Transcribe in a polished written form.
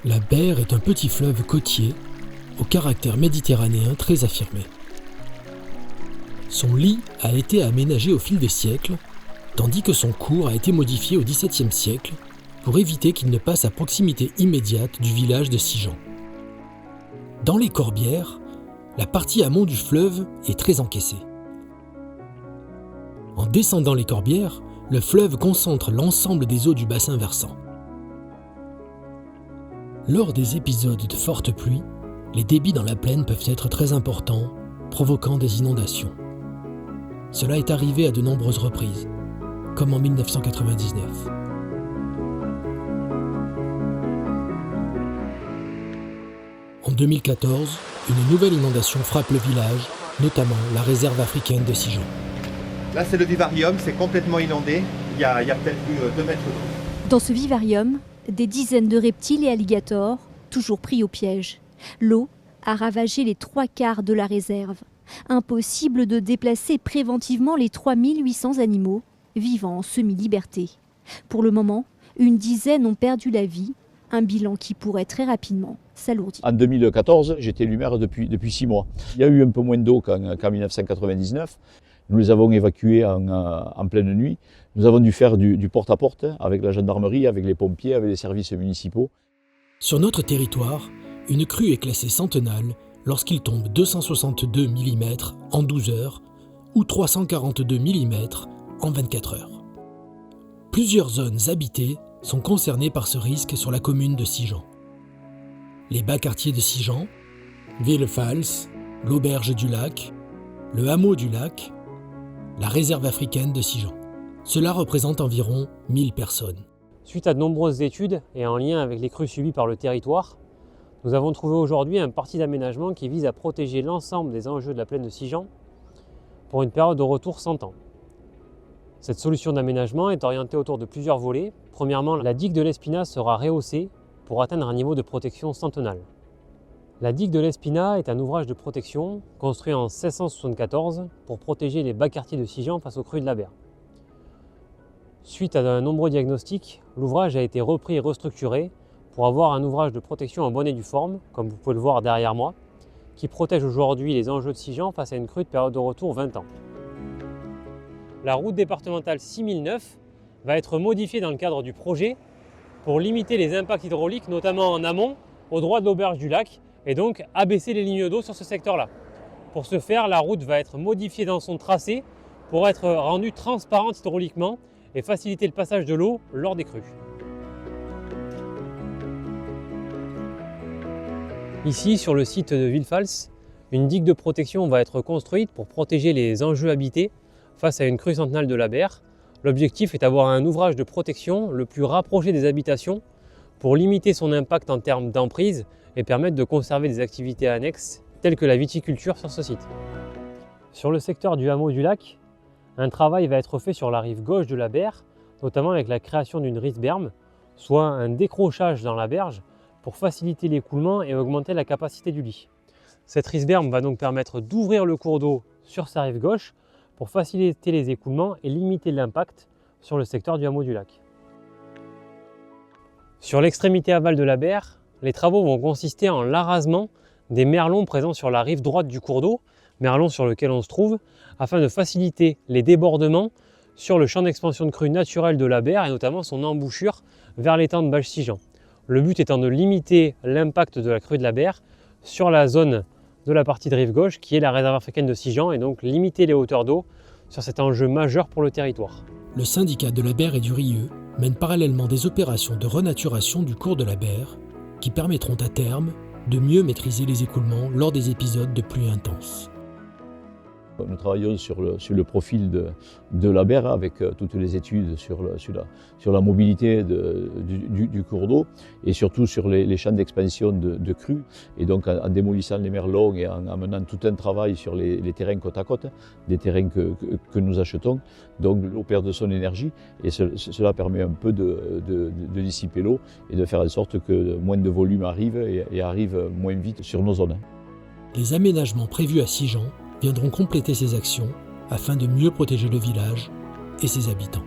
La Berre est un petit fleuve côtier au caractère méditerranéen très affirmé. Son lit a été aménagé au fil des siècles, tandis que son cours a été modifié au XVIIe siècle pour éviter qu'il ne passe à proximité immédiate du village de Sigean. Dans les Corbières, la partie amont du fleuve est très encaissée. En descendant les Corbières, le fleuve concentre l'ensemble des eaux du bassin versant. Lors des épisodes de fortes pluies, les débits dans la plaine peuvent être très importants, provoquant des inondations. Cela est arrivé à de nombreuses reprises, comme en 1999. En 2014, une nouvelle inondation frappe le village, notamment la réserve africaine de Sigean. Là, c'est le vivarium, c'est complètement inondé. Il y a peut-être plus 2 mètres d'eau. Dans ce vivarium, des dizaines de reptiles et alligators, toujours pris au piège. L'eau a ravagé les 3/4 de la réserve. Impossible de déplacer préventivement les 3800 animaux vivant en semi-liberté. Pour le moment, une dizaine ont perdu la vie, un bilan qui pourrait très rapidement s'alourdir. En 2014, j'étais élu maire depuis 6 mois. Il y a eu un peu moins d'eau qu'en 1999. Nous les avons évacués en pleine nuit. Nous avons dû faire du porte-à-porte avec la gendarmerie, avec les pompiers, avec les services municipaux. Sur notre territoire, une crue est classée centennale lorsqu'il tombe 262 mm en 12 heures ou 342 mm en 24 heures. Plusieurs zones habitées sont concernées par ce risque sur la commune de Sigean. Les bas quartiers de Sigean, Villefals, l'auberge du lac, le hameau du lac, la réserve africaine de Sigean. Cela représente environ 1000 personnes. Suite à de nombreuses études et en lien avec les crues subies par le territoire, nous avons trouvé aujourd'hui un parti d'aménagement qui vise à protéger l'ensemble des enjeux de la plaine de Sigean pour une période de retour 100 ans. Cette solution d'aménagement est orientée autour de plusieurs volets. Premièrement, la digue de l'Espina sera rehaussée pour atteindre un niveau de protection centennale. La digue de l'Espina est un ouvrage de protection construit en 1674 pour protéger les bas quartiers de Sigean face aux crues de la Berre. Suite à de nombreux diagnostics, l'ouvrage a été repris et restructuré pour avoir un ouvrage de protection en bonne et due forme, comme vous pouvez le voir derrière moi, qui protège aujourd'hui les enjeux de Sigean face à une crue de période de retour 20 ans. La route départementale 6009 va être modifiée dans le cadre du projet pour limiter les impacts hydrauliques, notamment en amont, au droit de l'auberge du lac, et donc abaisser les lignes d'eau sur ce secteur-là. Pour ce faire, la route va être modifiée dans son tracé pour être rendue transparente hydrauliquement et faciliter le passage de l'eau lors des crues. Ici, sur le site de Villefals, une digue de protection va être construite pour protéger les enjeux habités face à une crue centennale de la Berre. L'objectif est d'avoir un ouvrage de protection le plus rapproché des habitations pour limiter son impact en termes d'emprise et permettre de conserver des activités annexes telles que la viticulture sur ce site. Sur le secteur du hameau du lac, un travail va être fait sur la rive gauche de la Berre, notamment avec la création d'une rive-berme, soit un décrochage dans la berge pour faciliter l'écoulement et augmenter la capacité du lit. Cette rive-berme va donc permettre d'ouvrir le cours d'eau sur sa rive gauche pour faciliter les écoulements et limiter l'impact sur le secteur du hameau du lac. Sur l'extrémité aval de la Berre, les travaux vont consister en l'arasement des merlons présents sur la rive droite du cours d'eau, merlon sur lequel on se trouve, afin de faciliter les débordements sur le champ d'expansion de crue naturelle de la Berre et notamment son embouchure vers l'étang de Balge-Sigean. Le but étant de limiter l'impact de la crue de la Berre sur la zone de la partie de rive gauche qui est la réserve africaine de Sigean et donc limiter les hauteurs d'eau sur cet enjeu majeur pour le territoire. Le syndicat de la Berre et du Rieux mène parallèlement des opérations de renaturation du cours de la Berre qui permettront à terme de mieux maîtriser les écoulements lors des épisodes de pluie intense. Nous travaillons sur le profil de la Berre avec toutes les études sur la mobilité du cours d'eau et surtout sur les champs d'expansion de crues. Et donc en démolissant les merlons et en menant tout un travail sur les terrains côte à côte, des terrains que nous achetons, donc l'eau perd de son énergie et cela permet un peu de dissiper l'eau et de faire en sorte que moins de volume arrive et arrive moins vite sur nos zones. Les aménagements prévus à Sigean viendront compléter ces actions afin de mieux protéger le village et ses habitants.